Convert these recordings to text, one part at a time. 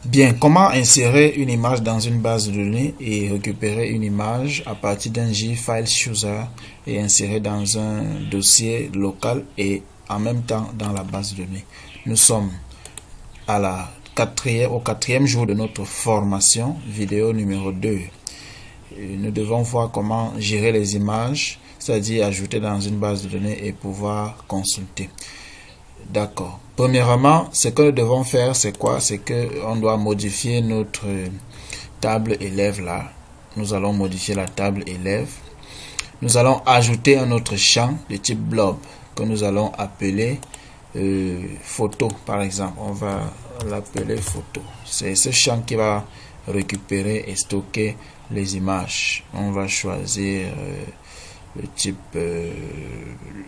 Bien, comment insérer une image dans une base de données et récupérer une image à partir d'un JFile Chooser et insérer dans un dossier local et en même temps dans la base de données. Nous sommes au quatrième jour de notre formation, vidéo numéro 2. Nous devons voir comment gérer les images, c'est-à-dire ajouter dans une base de données et pouvoir consulter. D'accord. Premièrement, ce que nous devons faire, c'est quoi? C'est que on doit modifier notre table élève là. Nous allons modifier la table élève. Nous allons ajouter un autre champ de type blob que nous allons appeler photo par exemple. On va l'appeler photo. C'est ce champ qui va récupérer et stocker les images. On va choisir le type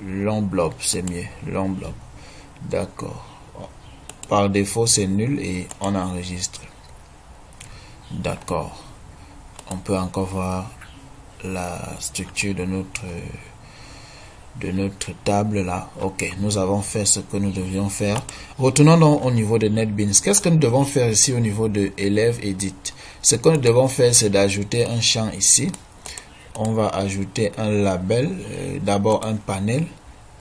long blob, c'est mieux, long blob. D'accord. Par défaut, c'est nul et on enregistre. D'accord. On peut encore voir la structure de notre table là. Ok, nous avons fait ce que nous devions faire. Retournons donc au niveau de NetBeans. Qu'est-ce que nous devons faire ici au niveau de élève edit? Ce que nous devons faire, c'est d'ajouter un champ ici. On va ajouter un label, d'abord un panel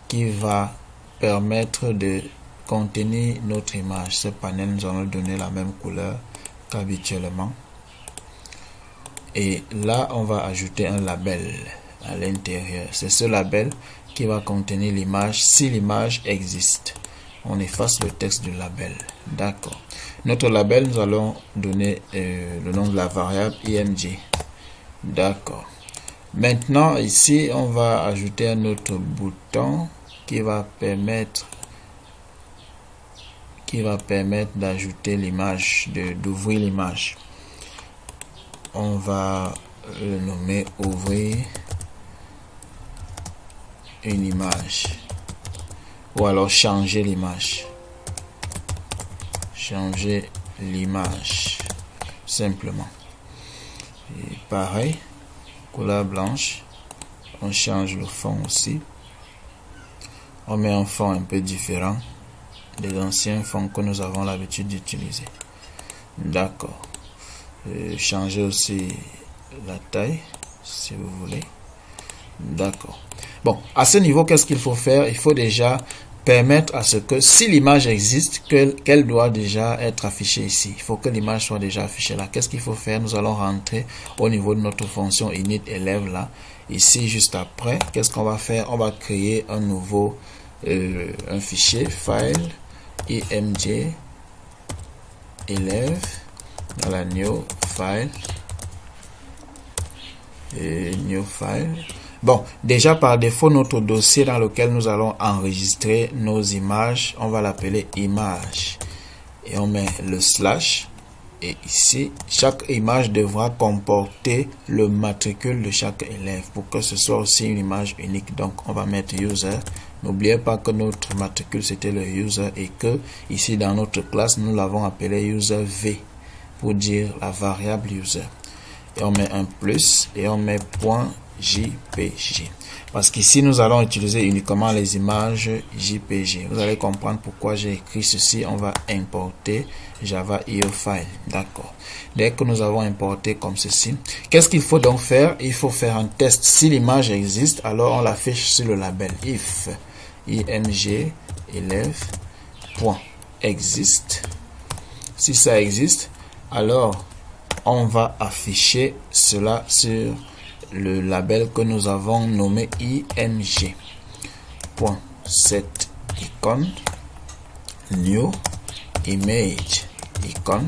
qui va permettre de contenir notre image. Ce panel, nous allons donner la même couleur qu'habituellement. Et là, on va ajouter un label à l'intérieur. C'est ce label qui va contenir l'image si l'image existe. On efface le texte du label. D'accord. Notre label, nous allons donner le nom de la variable img. D'accord. Maintenant, ici, on va ajouter un autre bouton qui va permettre d'ajouter l'image, d'ouvrir l'image. On va le nommer ouvrir une image ou alors changer l'image. Changer l'image simplement. Et pareil, couleur blanche. On change le fond aussi. On met un fond un peu différent des anciens fonds que nous avons l'habitude d'utiliser. D'accord. Changer aussi la taille si vous voulez. D'accord. Bon, à ce niveau, qu'est-ce qu'il faut faire? Il faut déjà permettre à ce que si l'image existe, qu'elle doit déjà être affichée ici. Il faut que l'image soit déjà affichée là. Qu'est-ce qu'il faut faire? Nous allons rentrer au niveau de notre fonction init élève là. Ici, juste après, qu'est-ce qu'on va faire? On va créer un nouveau un fichier file img élève dans la new file et new file. Bon, déjà par défaut, notre dossier dans lequel nous allons enregistrer nos images, on va l'appeler image et on met le slash. Et ici, chaque image devra comporter le matricule de chaque élève pour que ce soit aussi une image unique. Donc, on va mettre user. N'oubliez pas que notre matricule, c'était le user et que ici, dans notre classe, nous l'avons appelé user v pour dire la variable user. Et on met un plus et on met .jpg. Parce qu'ici, nous allons utiliser uniquement les images JPG. Vous allez comprendre pourquoi j'ai écrit ceci. On va importer Java.io file. D'accord. Dès que nous avons importé comme ceci, qu'est-ce qu'il faut donc faire? Il faut faire un test. Si l'image existe, alors on l'affiche sur le label. If img élève.exist. Si ça existe, alors on va afficher cela sur le label que nous avons nommé img. Set icon new image icon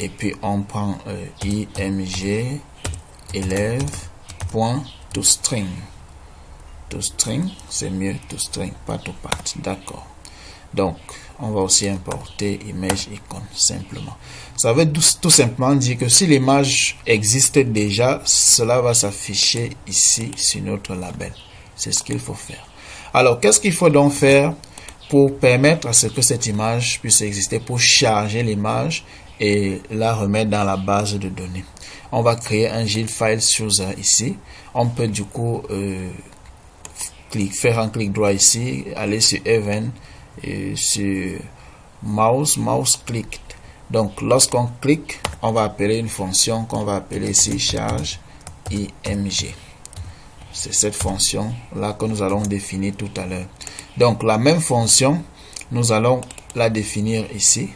et puis on prend img élève.toString. ToString, c'est mieux ToString, pas ToPath. D'accord. Donc, on va aussi importer image icon simplement. Ça veut tout simplement dire que si l'image existe déjà, cela va s'afficher ici sur notre label. C'est ce qu'il faut faire. Alors, qu'est-ce qu'il faut donc faire pour permettre à ce que cette image puisse exister, pour charger l'image et la remettre dans la base de données? On va créer un JFile Chooser ici. On peut du coup faire un clic droit ici, aller sur Event et sur mouse click Donc, lorsqu'on clique, on va appeler une fonction qu'on va appeler ici charge img. C'est cette fonction là que nous allons définir tout à l'heure. Donc, la même fonction, nous allons la définir ici.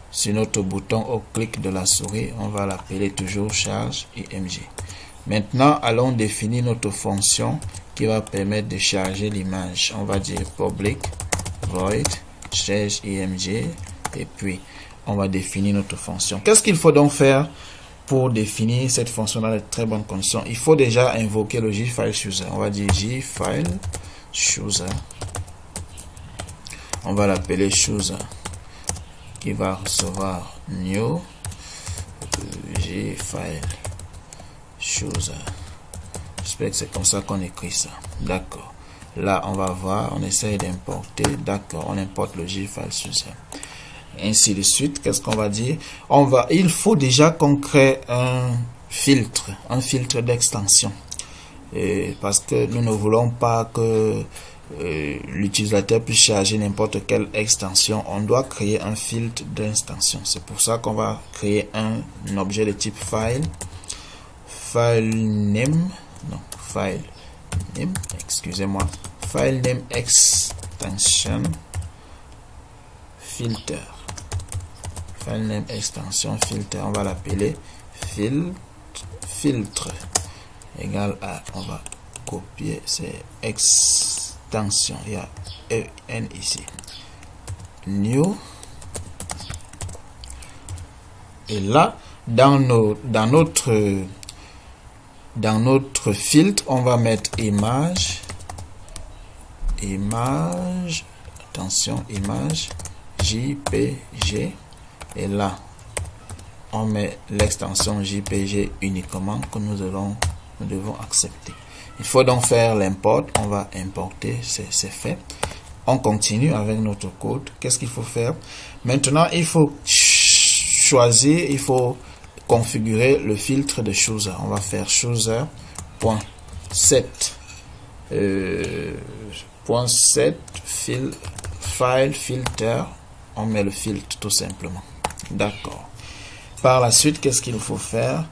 Sur notre bouton au clic de la souris, on va l'appeler toujours charge img. Maintenant, allons définir notre fonction qui va permettre de charger l'image. On va dire public void charge img et puis on va définir notre fonction. Qu'est-ce qu'il faut donc faire pour définir cette fonction dans de très bonnes conditions? Il faut déjà invoquer le jFileChooser. On va dire jFileChooser. On va l'appeler chooser qui va recevoir new jFileChooser. J'espère que c'est comme ça qu'on écrit ça. D'accord. Là, on va voir, on essaye d'importer. D'accord, on importe le jFileChooser. Ainsi de suite, qu'est-ce qu'on va dire? Il faut déjà qu'on crée un filtre d'extension. Parce que nous ne voulons pas que l'utilisateur puisse charger n'importe quelle extension. On doit créer un filtre d'extension. C'est pour ça qu'on va créer un objet de type file name, file name extension filter. File name extension filter, on va l'appeler filtre égal à, on va copier, c'est extension, il y a en ici, new, et là dans notre filtre on va mettre image, attention, image JPG, et là on met l'extension JPG uniquement que nous devons accepter. Il faut donc faire l'import. On va importer, c'est fait. On continue avec notre code. Qu'est-ce qu'il faut faire? Maintenant, il faut choisir, il faut configurer le filtre de chooser. On va faire chooser.set file filter. On met le filtre tout simplement. D'accord. Par la suite, qu'est-ce qu'il faut faire?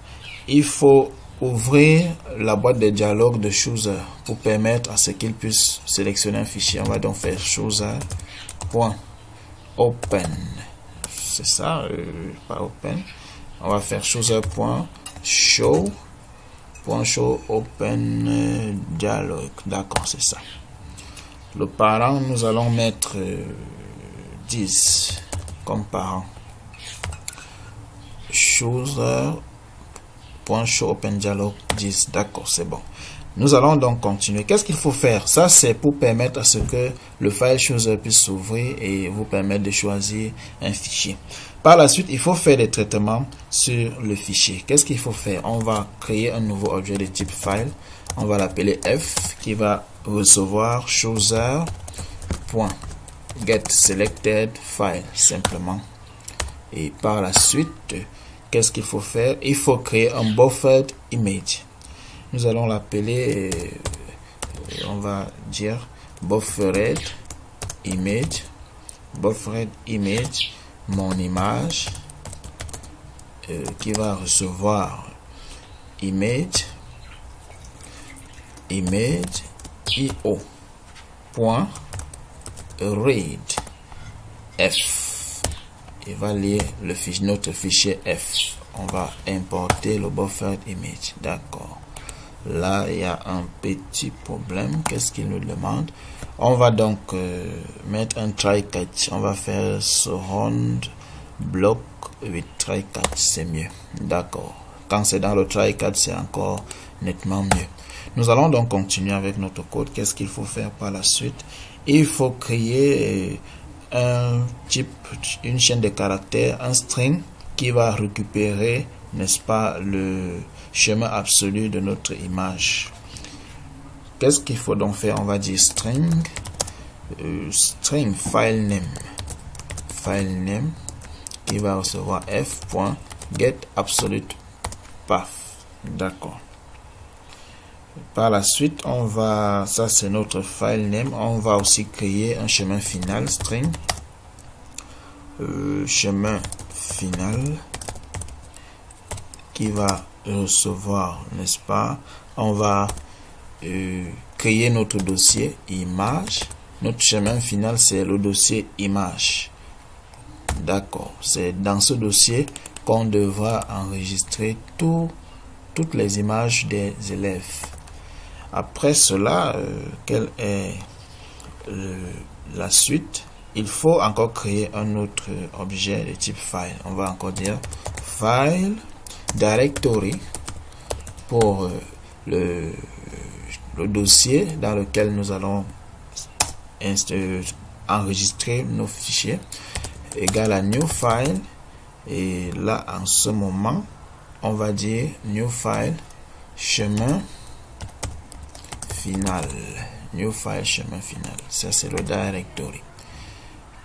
Il faut ouvrir la boîte de dialogue de chooser pour permettre à ce qu'il puisse sélectionner un fichier. On va donc faire chooser.open. C'est ça, pas open. On va faire chooser.show open dialogue. D'accord, c'est ça. Le parent, nous allons mettre 10 comme parent. Chooser.show open dialog 10. D'accord, c'est bon. Nous allons donc continuer. Qu'est-ce qu'il faut faire? Ça, c'est pour permettre à ce que le file chooser puisse s'ouvrir et vous permettre de choisir un fichier. Par la suite, il faut faire des traitements sur le fichier. Qu'est-ce qu'il faut faire? On va créer un nouveau objet de type file. On va l'appeler f qui va recevoir chooser.getSelectedFile simplement. Et par la suite, qu'est-ce qu'il faut faire? Il faut créer un buffered image. Nous allons l'appeler, on va dire buffered image, mon image, qui va recevoir image io point read f. Il va lire le fichier, notre fichier f. On va importer le buffered image. D'accord. Là, il y a un petit problème. Qu'est-ce qu'il nous demande? On va donc mettre un try catch. On va faire surround block with try catch. C'est mieux. D'accord. Quand c'est dans le try catch, c'est encore nettement mieux. Nous allons donc continuer avec notre code. Qu'est-ce qu'il faut faire par la suite? Il faut créer un type, une chaîne de caractères, un string qui va récupérer, n'est-ce pas, le chemin absolu de notre image. Qu'est-ce qu'il faut donc faire? On va dire string file name qui va recevoir f.getAbsolutePath. D'accord. Par la suite, on va, ça c'est notre file name, on va aussi créer un chemin final string chemin final qui va recevoir, n'est-ce pas? On va créer notre dossier image. Notre chemin final, c'est le dossier image. D'accord. C'est dans ce dossier qu'on devra enregistrer toutes les images des élèves. Après cela, quelle est la suite? Il faut encore créer un autre objet de type file. On va encore dire file directory pour le dossier dans lequel nous allons enregistrer nos fichiers, égal à new file. Et là, en ce moment, on va dire new file chemin final. New file chemin final. Ça, c'est le directory.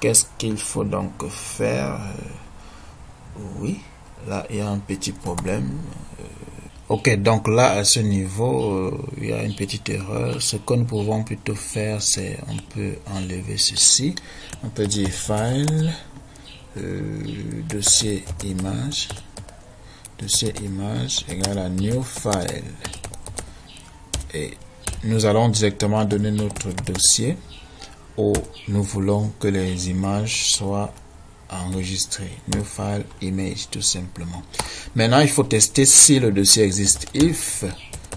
Qu'est-ce qu'il faut donc faire? Oui, là, il y a un petit problème. Ok, donc là, à ce niveau, il y a une petite erreur. Ce que nous pouvons plutôt faire, c'est on peut enlever ceci. On peut dire file, dossier image égale à new file. Et nous allons directement donner notre dossier où nous voulons que les images soient enregistrées. New file image, tout simplement. Maintenant, il faut tester si le dossier existe. If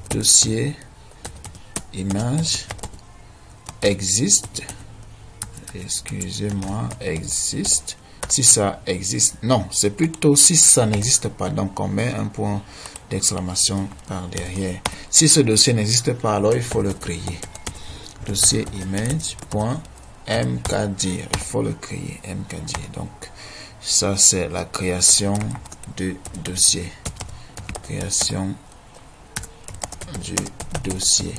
dossier image existe, excusez-moi, existe. Si ça existe, non, c'est plutôt si ça n'existe pas. Donc, on met un point d'exclamation par derrière. Si ce dossier n'existe pas, alors il faut le créer. Dossier image.mkdir. Il faut le créer, mkdir. Donc, ça, c'est la création du dossier. Création du dossier.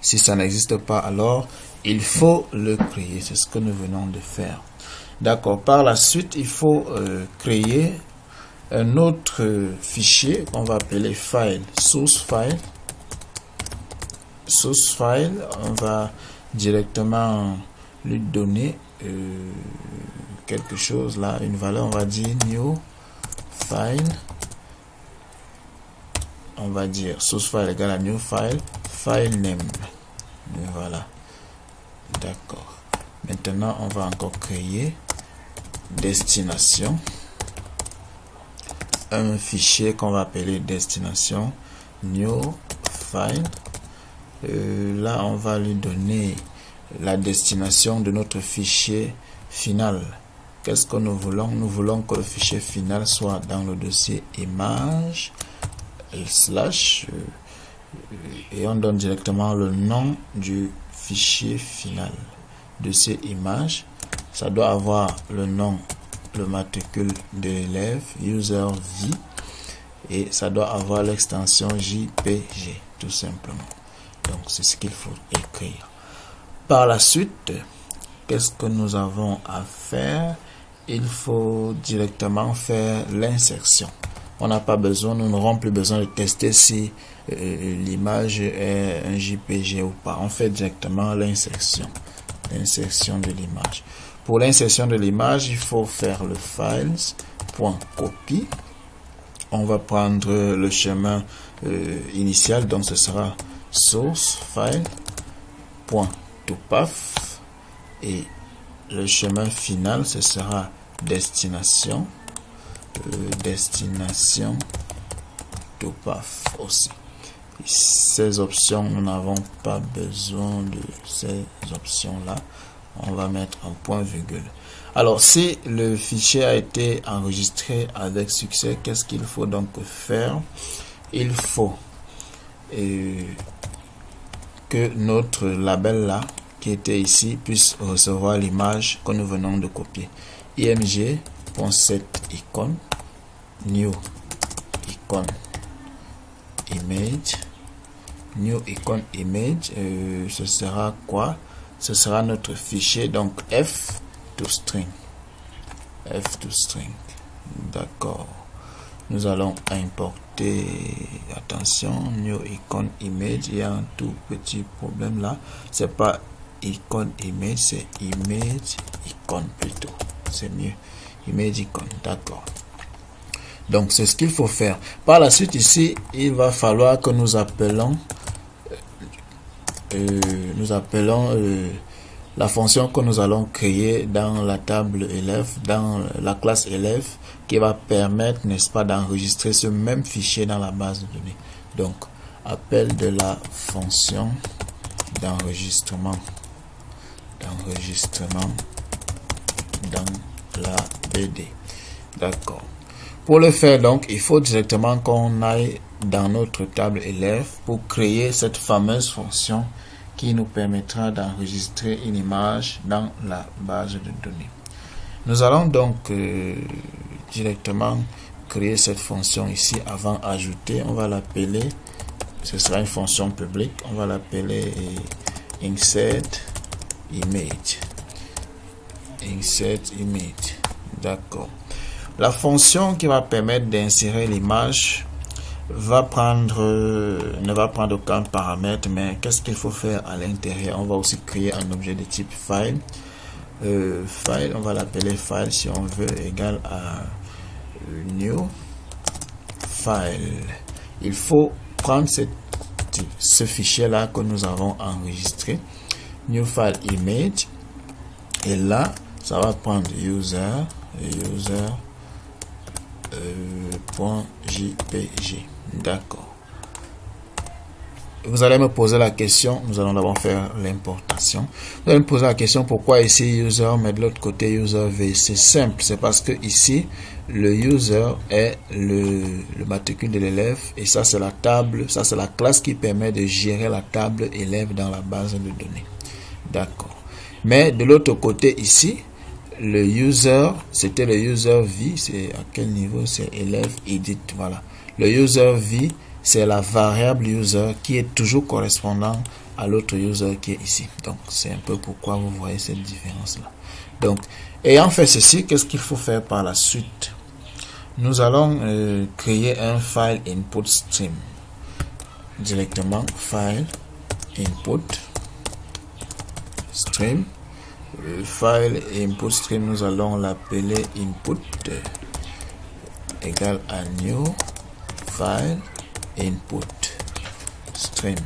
Si ça n'existe pas, alors il faut le créer. C'est ce que nous venons de faire. D'accord. Par la suite, il faut créer un autre fichier qu'on va appeler file, source file. Source file, on va directement lui donner quelque chose là, une valeur, on va dire new file. On va dire source file égale à new file, file name. Et voilà. D'accord. Maintenant, on va encore créer destination, un fichier qu'on va appeler destination new file. Là, on va lui donner la destination de notre fichier final. Qu'est-ce que nous voulons? Nous voulons que le fichier final soit dans le dossier image slash et on donne directement le nom du fichier final. Dossier image, ça doit avoir le nom, le matricule de l'élève, user v, et ça doit avoir l'extension JPG, tout simplement. Donc, c'est ce qu'il faut écrire. Par la suite, qu'est-ce que nous avons à faire? Il faut directement faire l'insertion. On n'a pas besoin, nous n'aurons plus besoin de tester si l'image est un JPG ou pas. On fait directement l'insertion. L'insertion de l'image. Pour l'insertion de l'image, il faut faire le files.copy. On va prendre le chemin initial, donc ce sera source file.topath et le chemin final, ce sera destination destination topath aussi. Ces options, nous n'avons pas besoin de ces options là. On va mettre un point virgule. Alors, si le fichier a été enregistré avec succès, qu'est-ce qu'il faut donc faire? Il faut que notre label là qui était ici puisse recevoir l'image que nous venons de copier. img.set icon new icon image, new icon image, ce sera quoi? Ce sera notre fichier, donc f to string. D'accord. Nous allons importer, attention, new icon image. Il y a un tout petit problème là. C'est pas icon image, c'est image icon plutôt. C'est mieux. image icon. D'accord. Donc c'est ce qu'il faut faire. Par la suite ici, il va falloir que nous appelons la fonction que nous allons créer dans la table élève, dans la classe élève, qui va permettre, n'est-ce pas, d'enregistrer ce même fichier dans la base de données. Donc, appel de la fonction d'enregistrement dans la BD. D'accord. Pour le faire, donc, il faut directement qu'on aille dans notre table élève pour créer cette fameuse fonction qui nous permettra d'enregistrer une image dans la base de données. Nous allons donc directement créer cette fonction ici avant ajouter. On va l'appeler, ce sera une fonction publique, on va l'appeler insert image. D'accord. La fonction qui va permettre d'insérer l'image ne va prendre aucun paramètre, mais qu'est-ce qu'il faut faire à l'intérieur? On va aussi créer un objet de type file. File, on va l'appeler file si on veut, égal à new file. Il faut prendre ce fichier là que nous avons enregistré, new file image, et là ça va prendre user.jpg. D'accord. Vous allez me poser la question, nous allons d'abord faire l'importation. Vous allez me poser la question pourquoi ici user mais de l'autre côté user v. C'est simple, c'est parce que ici le user est le matricule de l'élève et ça c'est la table, ça c'est la classe qui permet de gérer la table élève dans la base de données. D'accord. Mais de l'autre côté ici, le user, c'était le user v, c'est à quel niveau? C'est élève edit, voilà. Le user v, c'est la variable user qui est toujours correspondant à l'autre user qui est ici. Donc, c'est un peu pourquoi vous voyez cette différence-là. Donc, ayant fait ceci, qu'est-ce qu'il faut faire par la suite? Nous allons créer un file input stream. Directement, file input stream. Le file input stream, nous allons l'appeler input égal à new file input stream.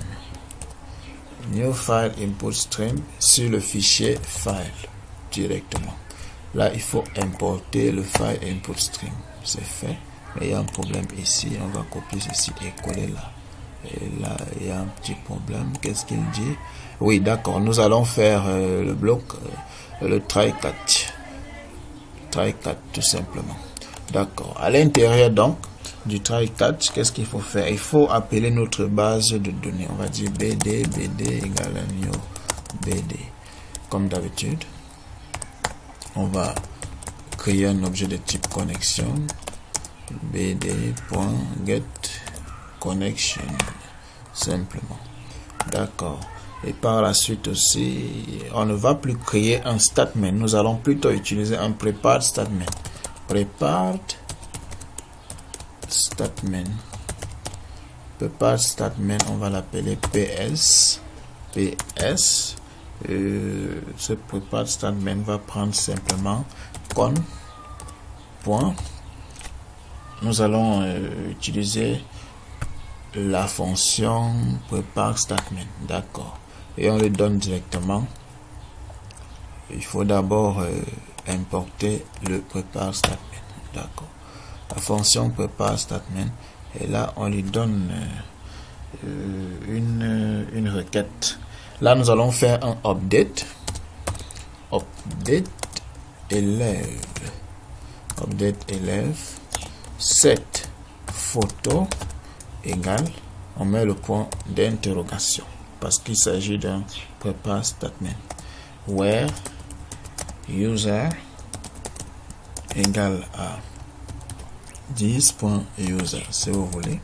New file input stream sur le fichier file directement. Là, il faut importer le file input stream. C'est fait. Mais il y a un problème ici. On va copier ceci et coller là. Et là, il y a un petit problème. Qu'est-ce qu'il dit? Oui, d'accord. Nous allons faire le bloc, le try catch. Try catch, tout simplement. D'accord. À l'intérieur, donc, du try catch, qu'est-ce qu'il faut faire? Il faut appeler notre base de données. On va dire bd égale à new bd. Comme d'habitude, on va créer un objet de type connexion. bd.get connection. Simplement. D'accord. Et par la suite aussi, on ne va plus créer un statement. Nous allons plutôt utiliser un prepared statement. Prepared statement. Prepared statement, on va l'appeler PS. PS. Ce prepared statement va prendre simplement con. Point. Nous allons utiliser la fonction prepare statement. D'accord. Et on le donne directement. Il faut d'abord importer le prepare statement. D'accord. La fonction prepare statement. Et là, on lui donne une requête. Là, nous allons faire un update. Update élève. Update élève. Set photo égale, on met le point d'interrogation parce qu'il s'agit d'un prepare statement. Where user égale à 10.user. Si vous voulez,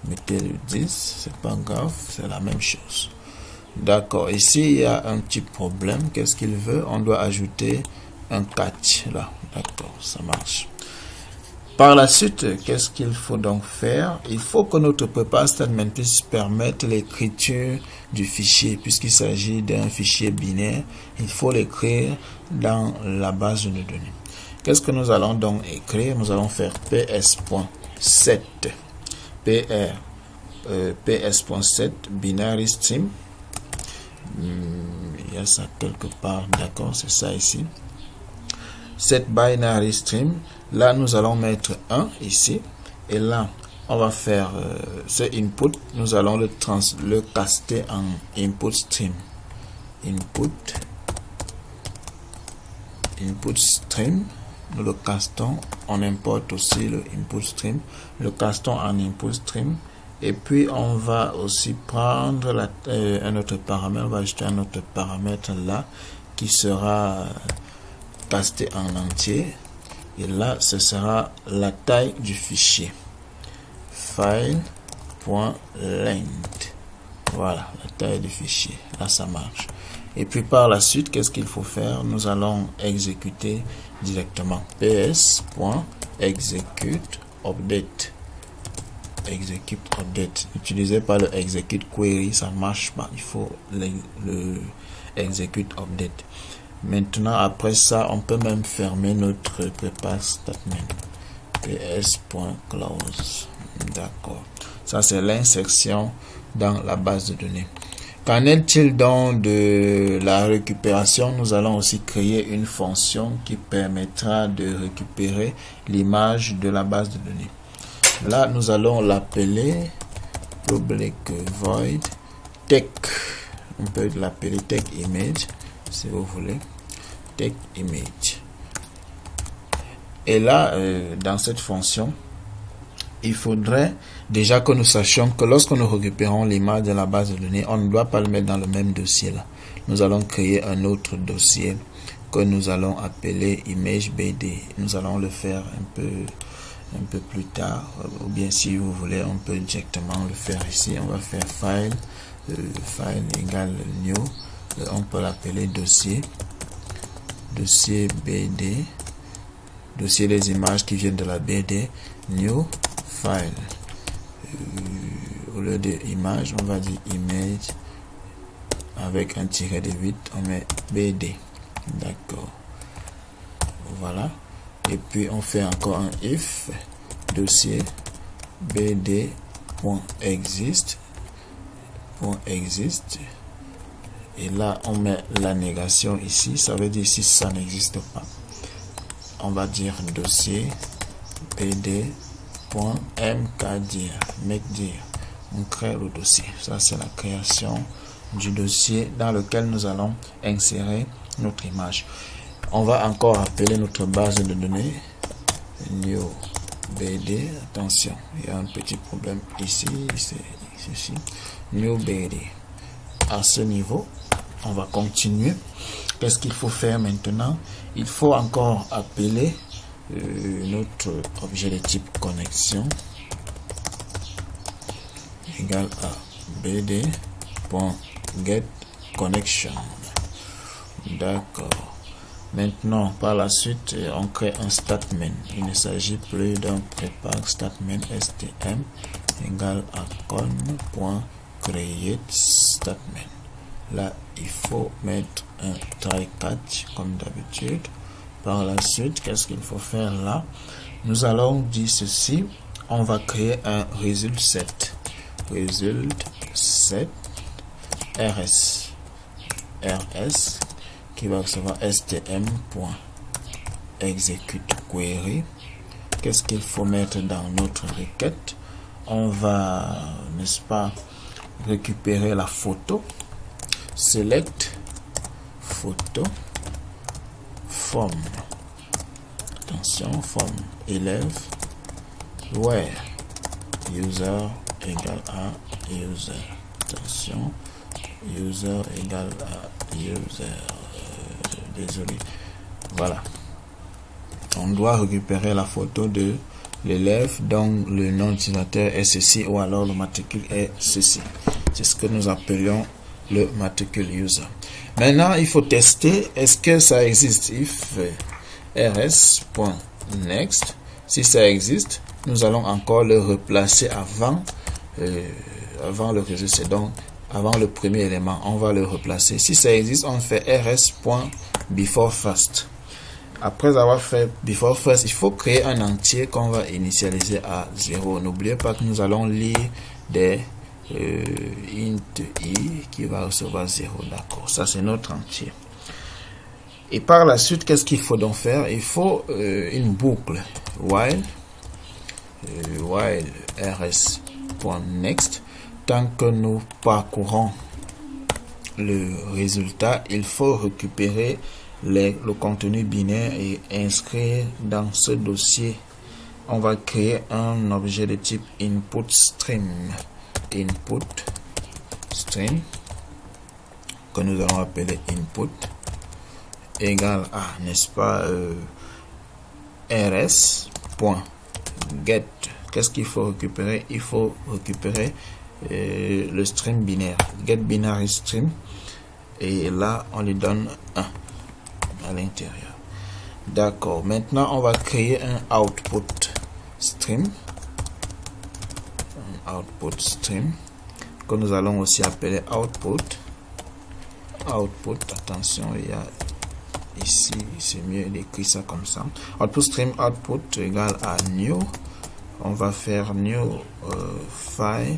mettez le 10, c'est pas grave, c'est la même chose. D'accord, ici il y a un petit problème. Qu'est-ce qu'il veut? On doit ajouter un catch là. D'accord, ça marche. Par la suite, qu'est-ce qu'il faut donc faire? Il faut que notre prepare statement puisse permettre l'écriture du fichier, puisqu'il s'agit d'un fichier binaire. Il faut l'écrire dans la base de données. Qu'est-ce que nous allons donc écrire? Nous allons faire ps.set ps.set binary stream. Il y a ça quelque part, d'accord, c'est ça ici. Set binary stream. Là, nous allons mettre 1 ici. Et là, on va faire ce input. Nous allons le caster en input stream. Input stream. Nous le castons. On importe aussi le input stream. Le castons en input stream. Et puis, on va aussi prendre un autre paramètre. On va ajouter un autre paramètre là qui sera casté en entier. Et là, ce sera la taille du fichier. File.length. Voilà, la taille du fichier. Là, ça marche. Et puis, par la suite, qu'est-ce qu'il faut faire? Nous allons exécuter directement. ps.execute update. Execute update. N'utilisez pas le execute query, ça marche pas. Il faut le execute update. Maintenant, après ça, on peut même fermer notre prepare statement. ps.close. D'accord. Ça, c'est l'insertion dans la base de données. Qu'en est-il donc de la récupération? Nous allons aussi créer une fonction qui permettra de récupérer l'image de la base de données. Là, nous allons l'appeler public void tech. On peut l'appeler tech image si vous voulez. Tech image. Et là, dans cette fonction, il faudrait déjà que nous sachions que lorsque nous récupérons l'image de la base de données, on ne doit pas le mettre dans le même dossier là. Nous allons créer un autre dossier que nous allons appeler image BD. Nous allons le faire un peu plus tard, ou bien si vous voulez, on peut directement le faire ici. On va faire file, file égale new, on peut l'appeler dossier BD, dossier des images qui viennent de la BD, new file. Au lieu de image, on va dire image avec un tiret de 8, on met BD. D'accord. Voilà. Et puis on fait encore un if dossier bd.exist et là on met la négation ici, ça veut dire si ça n'existe pas. On va dire dossier bd.mkdir, on crée le dossier. Ça c'est la création du dossier dans lequel nous allons insérer notre image. On va encore appeler notre base de données new bd. Attention, il y a un petit problème ici, c'est ceci. New bd. À ce niveau, on va continuer. Qu'est-ce qu'il faut faire maintenant? Il faut encore appeler notre objet de type connexion égal à bd.getConnection. D'accord. Maintenant, par la suite, on crée un statement. Il ne s'agit plus d'un prepare statement stm égal à con.create statement. Là, il faut mettre un try catch comme d'habitude. Par la suite, qu'est-ce qu'il faut faire là? Nous allons dire ceci. On va créer un result set. Result set rs qui va recevoir stm.execute query. Qu'est-ce qu'il faut mettre dans notre requête? On va, n'est-ce pas, récupérer la photo. Select photo form. Attention, form élève where user égale à user. Attention, user égale à user. Désolé. Voilà. On doit récupérer la photo de l'élève dont le nom d'utilisateur est ceci ou alors le matricule est ceci. C'est ce que nous appelons le matricule user. Maintenant, il faut tester est-ce que ça existe. If rs.next, si ça existe, nous allons encore le replacer avant le résultat. C'est donc avant le premier élément, on va le replacer. Si ça existe, on fait rs.beforefirst. Après avoir fait before first, il faut créer un entier qu'on va initialiser à 0. N'oubliez pas que nous allons lire des int i qui va recevoir 0. D'accord, ça c'est notre entier. Et par la suite, qu'est-ce qu'il faut donc faire? Il faut une boucle while rs.next. Tant que nous parcourons le résultat, il faut récupérer le contenu binaire et inscrire dans ce dossier. On va créer un objet de type input stream que nous allons appeler input égale à, n'est-ce pas, rs.get. Qu'est-ce qu'il faut récupérer? Il faut récupérer le stream binaire, get binary stream, et là on lui donne 1 à l'intérieur. D'accord, maintenant on va créer un output stream que nous allons aussi appeler output. Attention, il y a ici, c'est mieux d'écrire ça comme ça. Output stream output égale à new. On va faire new file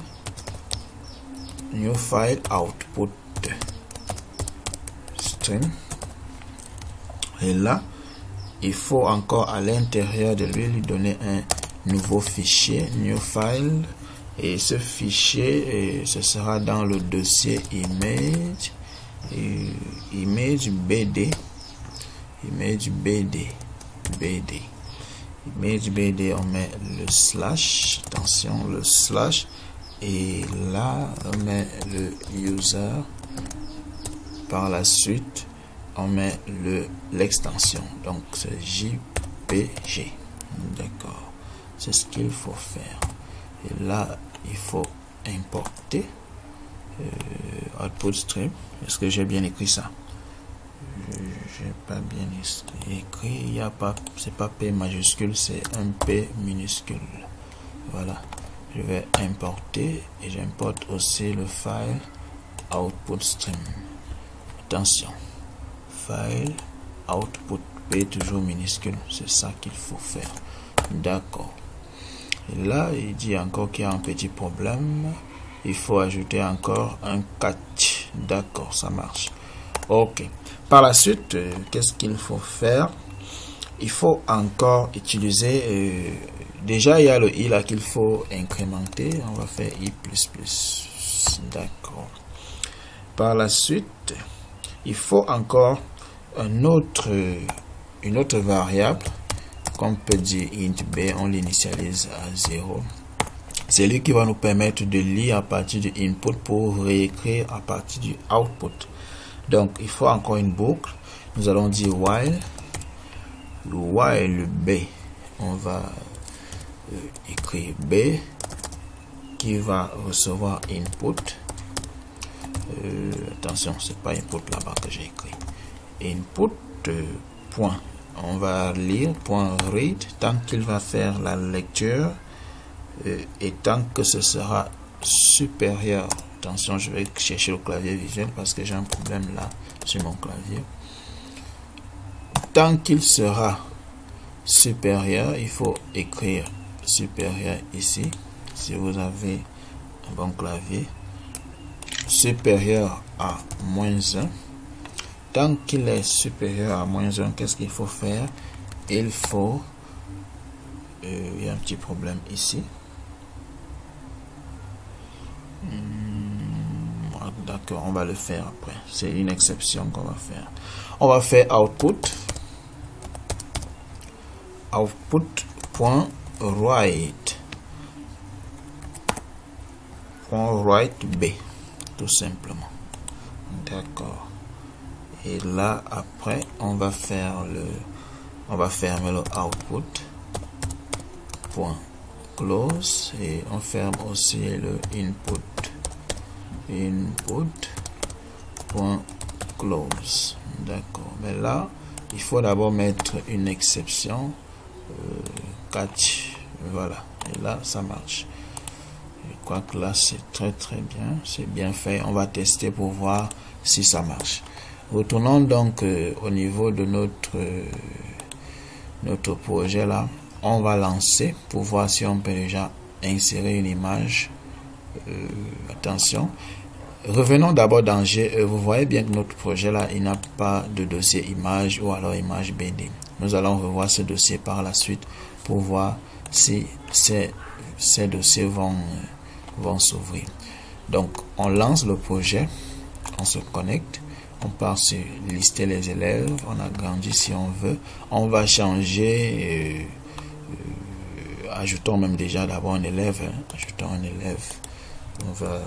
output stream. Et là, il faut encore à l'intérieur de lui donner un nouveau fichier, new file. Et ce fichier, ce sera dans le dossier image BD. On met le slash, attention, le slash, et là on met le user. Par la suite on met l'extension, donc c'est JPG. D'accord, c'est ce qu'il faut faire. Et là il faut importer output stream. Est-ce que j'ai bien écrit ça? J'ai pas bien écrit. Il y a pas, c'est pas P majuscule, c'est un P minuscule. Voilà, je vais importer et j'importe aussi le file output stream. Attention, file output, P toujours minuscule, c'est ça qu'il faut faire. D'accord. Et là il dit encore qu'il y a un petit problème, il faut ajouter encore un catch. D'accord, ça marche. Ok, par la suite, qu'est-ce qu'il faut faire? Il faut encore utiliser, déjà il y a le i là qu'il faut incrémenter, on va faire i++. D'accord. Par la suite, il faut encore une autre variable qu'on peut dire int b, on l'initialise à 0. C'est lui qui va nous permettre de lire à partir du input pour réécrire à partir du output. Donc il faut encore une boucle. Nous allons dire while b, on va écrire b qui va recevoir input. Attention, c'est pas input là-bas que j'ai écrit. Input point, on va lire point read tant qu'il va faire la lecture et tant que ce sera supérieur. Attention, je vais chercher le clavier visuel parce que j'ai un problème là sur mon clavier. Tant qu'il sera supérieur, il faut écrire supérieur ici. Si vous avez un bon clavier, supérieur à -1. Tant qu'il est supérieur à -1, qu'est-ce qu'il faut faire? Il faut, il y a un petit problème ici. D'accord, on va le faire après. C'est une exception qu'on va faire. On va faire output.write b, tout simplement. D'accord. Et là après on va faire on va fermer le output.close et on ferme aussi le input.close. D'accord, mais là il faut d'abord mettre une exception, catch. Voilà, et là ça marche. Je crois que là c'est très bien, c'est bien fait. On va tester pour voir si ça marche. Retournons donc au niveau de notre notre projet là. On va lancer pour voir si on peut déjà insérer une image. Attention. Revenons d'abord dans G. Vous voyez bien que notre projet là, il n'a pas de dossier image ou alors image BD. Nous allons revoir ce dossier par la suite pour voir si ces dossiers vont s'ouvrir. Donc, on lance le projet, on se connecte, on part sur lister les élèves, on agrandit si on veut, on va changer, ajoutons même déjà d'abord un élève, ajoutons un élève, on va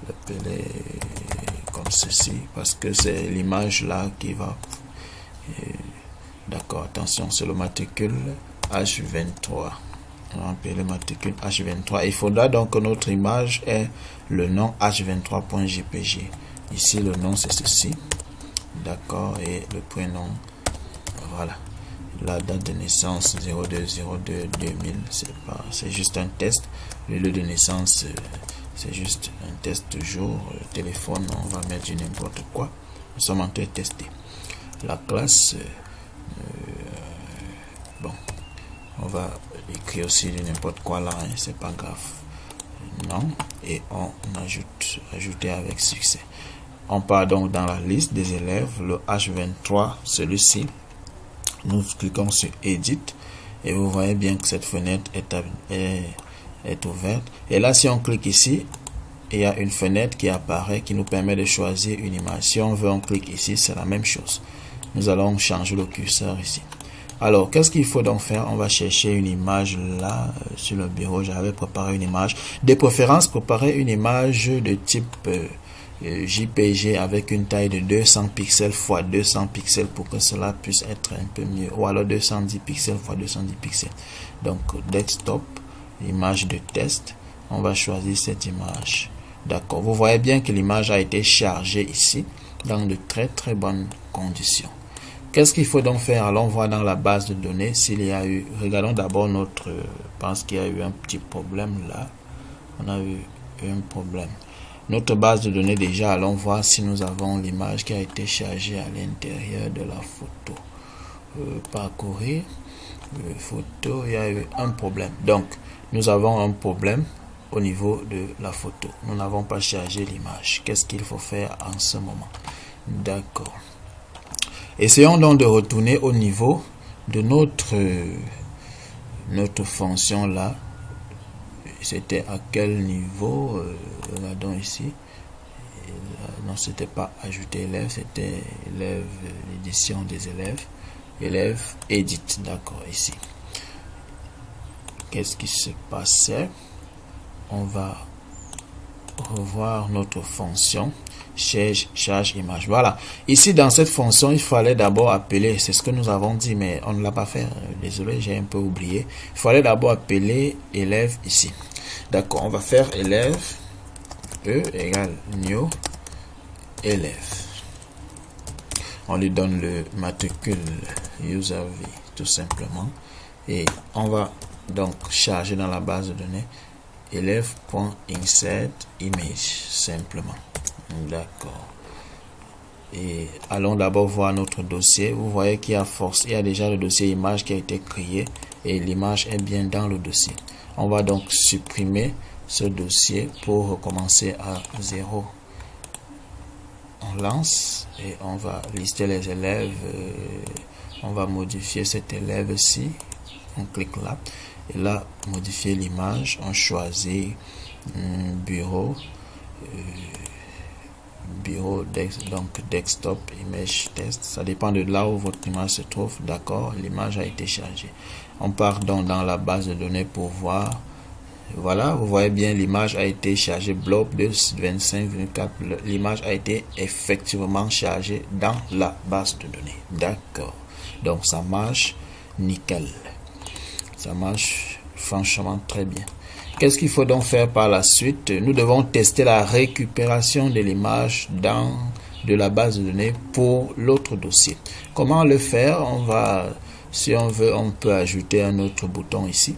l'appeler comme ceci, parce que c'est l'image là qui va, d'accord, attention, c'est le matricule H23. On va appeler le matricule H23. Il faudra donc que notre image ait le nom H23.jpg. Ici, le nom c'est ceci. D'accord. Et le prénom, voilà. La date de naissance 02/02/2000. C'est juste un test. Le lieu de naissance, c'est juste un test toujours. Le téléphone, on va mettre n'importe quoi. Nous sommes en train de tester. La classe, bon, on va écrire aussi n'importe quoi là, hein, c'est pas grave. Non, et on ajoute, ajouter avec succès. On part donc dans la liste des élèves, le H23, celui-ci. Nous cliquons sur Edit et vous voyez bien que cette fenêtre est ouverte. Et là, si on clique ici, il y a une fenêtre qui apparaît qui nous permet de choisir une image. Si on veut, on clique ici, c'est la même chose. Nous allons changer le curseur ici. Alors, qu'est-ce qu'il faut donc faire? On va chercher une image là, sur le bureau. J'avais préparé une image. De préférence, préparer une image de type JPG avec une taille de 200 pixels x 200 pixels pour que cela puisse être un peu mieux. Ou alors 210 pixels x 210 pixels. Donc, desktop, image de test. On va choisir cette image. D'accord. Vous voyez bien que l'image a été chargée ici dans de très bonnes conditions. Qu'est-ce qu'il faut donc faire? Allons voir dans la base de données s'il y a eu. Regardons d'abord notre. Je pense qu'il y a eu un petit problème là. On a eu un problème. Notre base de données déjà. Allons voir si nous avons l'image qui a été chargée à l'intérieur de la photo. Parcourir. Photo. Il y a eu un problème. Donc, nous avons un problème au niveau de la photo. Nous n'avons pas chargé l'image. Qu'est-ce qu'il faut faire en ce moment? D'accord. Essayons donc de retourner au niveau de notre fonction là. C'était à quel niveau? Regardons ici. Non, c'était pas ajouter élève, c'était élève, l'édition des élèves. Élève, edit, d'accord, ici. Qu'est-ce qui se passait? On va revoir notre fonction. Charge image. Voilà. Ici, dans cette fonction, il fallait d'abord appeler, c'est ce que nous avons dit, mais on ne l'a pas fait. Désolé, j'ai un peu oublié. Il fallait d'abord appeler élève ici. D'accord, on va faire élève, E égale new élève. On lui donne le matricule user v, tout simplement. Et on va donc charger dans la base de données élève.insert image, simplement. D'accord. Et allons d'abord voir notre dossier. Vous voyez qu'il y a déjà le dossier image qui a été créé et l'image est bien dans le dossier. On va donc supprimer ce dossier pour recommencer à 0. On lance et on va lister les élèves. On va modifier cet élève-ci. On clique là. Et là, modifier l'image. On choisit bureau. Bureau, donc desktop, image test. Ça dépend de là où votre image se trouve. D'accord, l'image a été chargée. On part donc dans la base de données pour voir. Voilà, vous voyez bien, l'image a été chargée. Blob de 25,4. L'image a été effectivement chargée dans la base de données. D'accord. Donc ça marche nickel. Ça marche franchement très bien. Qu'est-ce qu'il faut donc faire par la suite? Nous devons tester la récupération de l'image de la base de données pour l'autre dossier. Comment le faire? On va, si on veut, on peut ajouter un autre bouton ici.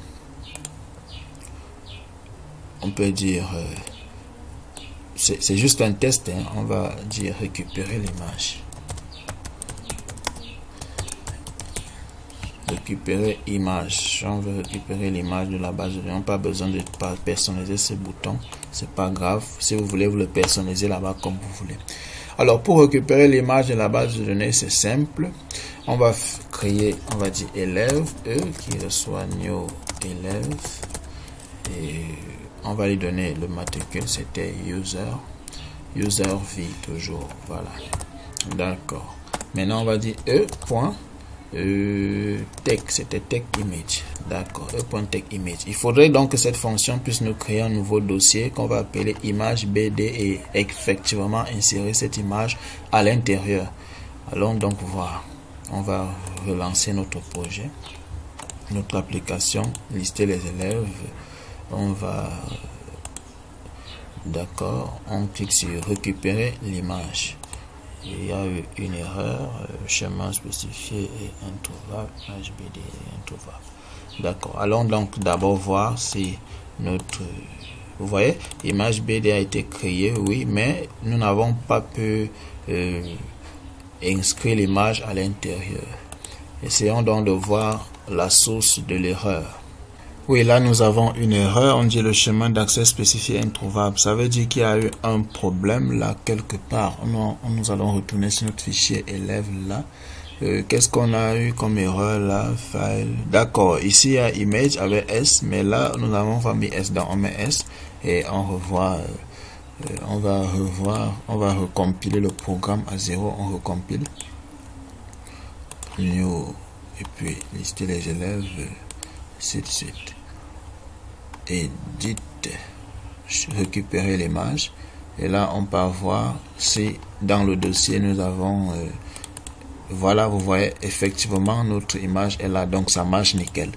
On peut dire, c'est juste un test, hein. On va dire récupérer l'image. récupérer image. On veut récupérer l'image de la base de données. On n'a pas besoin de personnaliser ce bouton. C'est pas grave. Si vous voulez, vous le personnalisez là-bas comme vous voulez. Alors, pour récupérer l'image de la base de données, c'est simple. On va créer, on va dire élève, qui reçoit new élève. Et on va lui donner le matricule, c'était user v toujours. Voilà. D'accord. Maintenant, on va dire tech, c'était tech image. D'accord, tech image. Il faudrait donc que cette fonction puisse nous créer un nouveau dossier qu'on va appeler image BD et effectivement insérer cette image à l'intérieur. Allons donc voir. On va relancer notre projet, notre application, lister les élèves. On va, d'accord, on clique sur récupérer l'image. Il y a eu une erreur, chemin spécifié et introuvable, image BD introuvable. D'accord, allons donc d'abord voir si notre, vous voyez, image BD a été créée, oui, mais nous n'avons pas pu inscrire l'image à l'intérieur. Essayons donc de voir la source de l'erreur. Oui, là nous avons une erreur, on dit le chemin d'accès spécifié introuvable. Ça veut dire qu'il y a eu un problème là quelque part. Nous allons retourner sur notre fichier élève là. Qu'est-ce qu'on a eu comme erreur là? File. D'accord, ici il y a image avec S, mais là nous avons pas mis S, donc on met S et on revoit. On va recompiler le programme à 0, on recompile. New, et puis lister les élèves, ainsi de suite. Edit, récupérer l'image. Et là, on peut voir si dans le dossier nous avons, voilà, vous voyez, effectivement, notre image est là, donc ça marche nickel.